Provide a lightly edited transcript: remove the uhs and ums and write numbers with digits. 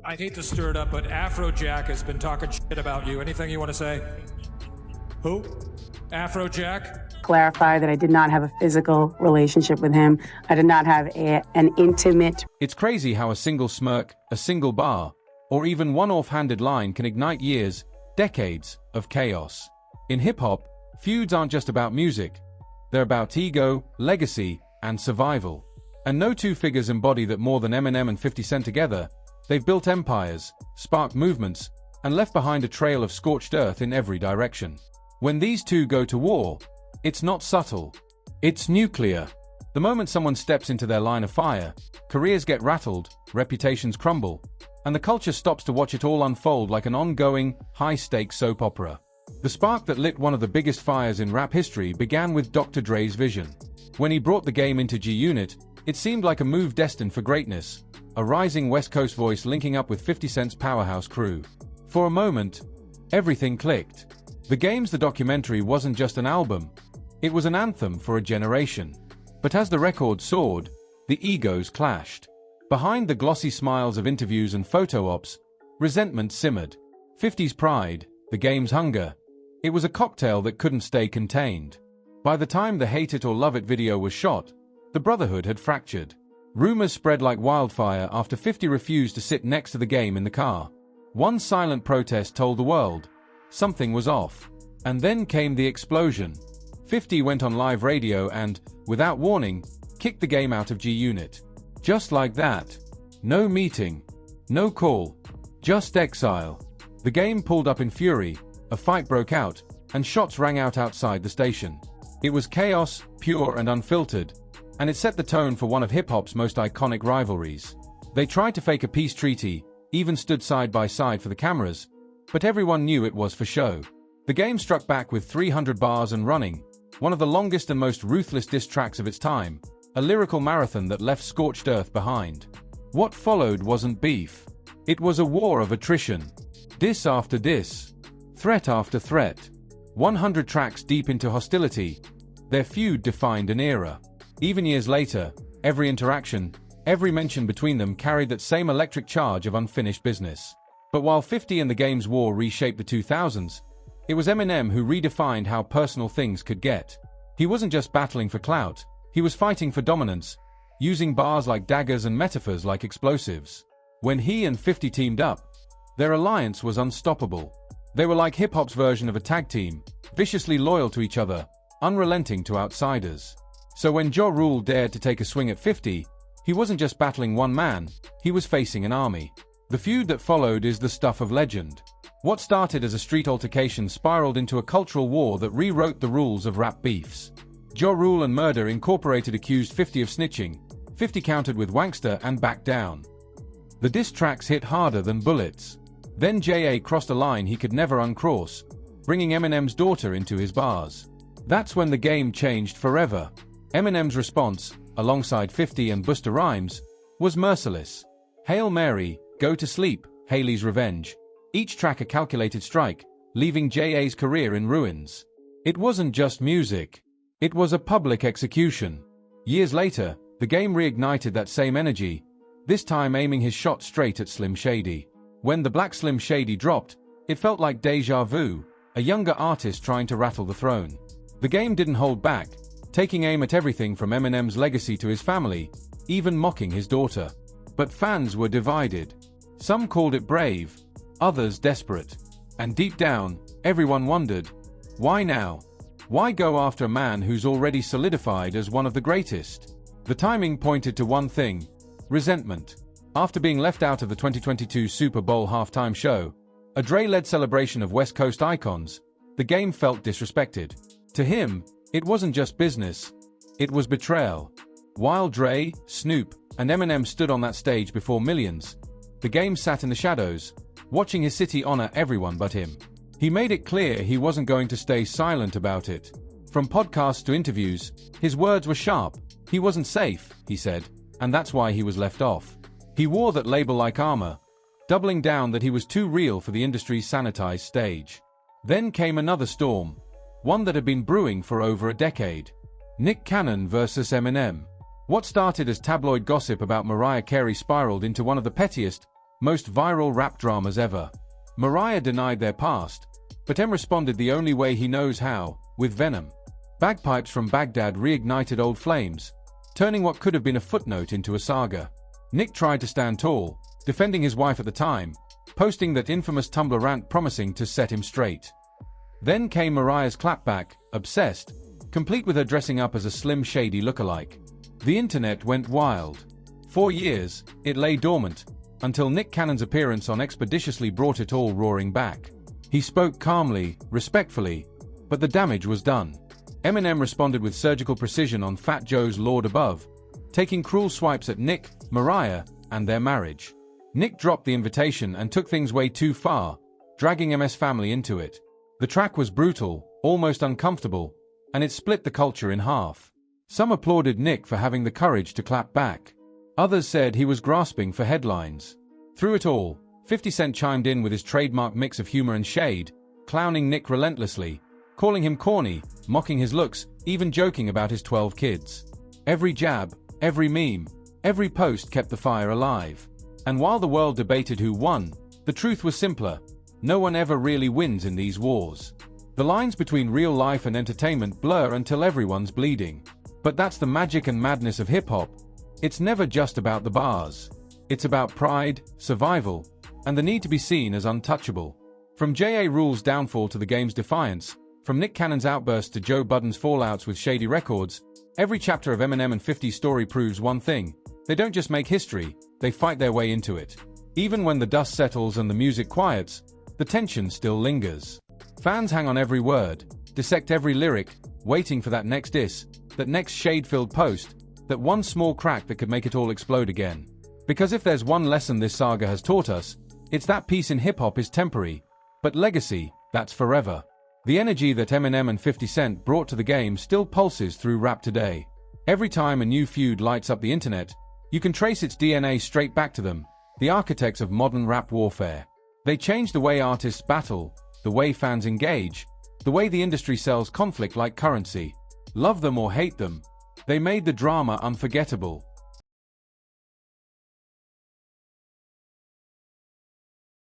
I hate to stir it up, but Afrojack has been talking shit about you. Anything you want to say? Who? Afrojack? Clarify that I did not have a physical relationship with him. I did not have an intimate. It's crazy how a single smirk, a single bar, or even one offhanded line can ignite years, decades of chaos. In hip-hop, feuds aren't just about music. They're about ego, legacy, and survival. And no two figures embody that more than Eminem and 50 Cent together. They've built empires, sparked movements, and left behind a trail of scorched earth in every direction. When these two go to war, it's not subtle. It's nuclear. The moment someone steps into their line of fire, careers get rattled, reputations crumble, and the culture stops to watch it all unfold like an ongoing, high-stakes soap opera. The spark that lit one of the biggest fires in rap history began with Dr. Dre's vision. When he brought the game into G-Unit, it seemed like a move destined for greatness, a rising West Coast voice linking up with 50 Cent's powerhouse crew. For a moment, everything clicked. The Game's The documentary wasn't just an album, it was an anthem for a generation. But as the record soared, the egos clashed. Behind the glossy smiles of interviews and photo ops, resentment simmered. 50's pride, the Game's hunger. It was a cocktail that couldn't stay contained. By the time the Hate It or Love It video was shot, the brotherhood had fractured. Rumors spread like wildfire after 50 refused to sit next to the Game in the car. One silent protest told the world something was off. And then came the explosion. 50 went on live radio and, without warning, kicked the Game out of G-Unit. Just like that. No meeting. No call. Just exile. The Game pulled up in fury, a fight broke out, and shots rang out outside the station. It was chaos, pure and unfiltered, and it set the tone for one of hip-hop's most iconic rivalries. They tried to fake a peace treaty, even stood side by side for the cameras, but everyone knew it was for show. The Game struck back with 300 bars and running, one of the longest and most ruthless diss tracks of its time, a lyrical marathon that left scorched earth behind. What followed wasn't beef. It was a war of attrition. Diss after diss. Threat after threat. 100 tracks deep into hostility, their feud defined an era. Even years later, every interaction, every mention between them carried that same electric charge of unfinished business. But while 50 and the Game's war reshaped the 2000s, it was Eminem who redefined how personal things could get. He wasn't just battling for clout, he was fighting for dominance, using bars like daggers and metaphors like explosives. When he and 50 teamed up, their alliance was unstoppable. They were like hip-hop's version of a tag team, viciously loyal to each other, unrelenting to outsiders. So when Ja Rule dared to take a swing at 50, he wasn't just battling one man, he was facing an army. The feud that followed is the stuff of legend. What started as a street altercation spiraled into a cultural war that rewrote the rules of rap beefs. Ja Rule and Murder Incorporated accused 50 of snitching, 50 countered with Wankster and backed down. The diss tracks hit harder than bullets. Then J.A. crossed a line he could never uncross, bringing Eminem's daughter into his bars. That's when the Game changed forever. Eminem's response, alongside 50 and Busta Rhymes, was merciless. Hail Mary, Go to Sleep, Haley's Revenge. Each track a calculated strike, leaving J.A.'s career in ruins. It wasn't just music. It was a public execution. Years later, the Game reignited that same energy, this time aiming his shot straight at Slim Shady. When the Black Slim Shady dropped, it felt like deja vu, a younger artist trying to rattle the throne. The Game didn't hold back, taking aim at everything from Eminem's legacy to his family, even mocking his daughter. But fans were divided. Some called it brave, others desperate. And deep down, everyone wondered, why now? Why go after a man who's already solidified as one of the greatest? The timing pointed to one thing: resentment. After being left out of the 2022 Super Bowl halftime show, a Dre-led celebration of West Coast icons, the Game felt disrespected. To him, it wasn't just business, it was betrayal. While Dre, Snoop, and Eminem stood on that stage before millions, the Game sat in the shadows, watching his city honor everyone but him. He made it clear he wasn't going to stay silent about it. From podcasts to interviews, his words were sharp. He wasn't safe, he said, and that's why he was left off. He wore that label like armor, doubling down that he was too real for the industry's sanitized stage. Then came another storm, one that had been brewing for over a decade. Nick Cannon versus Eminem. What started as tabloid gossip about Mariah Carey spiraled into one of the pettiest, most viral rap dramas ever. Mariah denied their past, but Em responded the only way he knows how, with Venom. Bagpipes from Baghdad reignited old flames, turning what could have been a footnote into a saga. Nick tried to stand tall, defending his wife at the time, posting that infamous Tumblr rant promising to set him straight. Then came Mariah's clapback, Obsessed, complete with her dressing up as a Slim Shady lookalike. The internet went wild. For years, it lay dormant, until Nick Cannon's appearance on Expeditiously brought it all roaring back. He spoke calmly, respectfully, but the damage was done. Eminem responded with surgical precision on Fat Joe's Lord Above, taking cruel swipes at Nick, Mariah, and their marriage. Nick dropped the invitation and took things way too far, dragging MS Family into it. The track was brutal, almost uncomfortable, and it split the culture in half. Some applauded Nick for having the courage to clap back. Others said he was grasping for headlines. Through it all, 50 Cent chimed in with his trademark mix of humor and shade, clowning Nick relentlessly, calling him corny, mocking his looks, even joking about his 12 kids. Every jab, every meme, every post kept the fire alive. And while the world debated who won, the truth was simpler. No one ever really wins in these wars. The lines between real life and entertainment blur until everyone's bleeding. But that's the magic and madness of hip-hop. It's never just about the bars. It's about pride, survival, and the need to be seen as untouchable. From J.A. Rule's downfall to the game's defiance, from Nick Cannon's outburst to Joe Budden's fallouts with Shady Records, every chapter of Eminem and 50's story proves one thing. They don't just make history, they fight their way into it. Even when the dust settles and the music quiets, the tension still lingers. Fans hang on every word, dissect every lyric, waiting for that next diss, that next shade-filled post, that one small crack that could make it all explode again. Because if there's one lesson this saga has taught us, it's that peace in hip-hop is temporary, but legacy, that's forever. The energy that Eminem and 50 Cent brought to the game still pulses through rap today. Every time a new feud lights up the internet, you can trace its DNA straight back to them, the architects of modern rap warfare. They changed the way artists battle, the way fans engage, the way the industry sells conflict like currency. Love them or hate them, they made the drama unforgettable.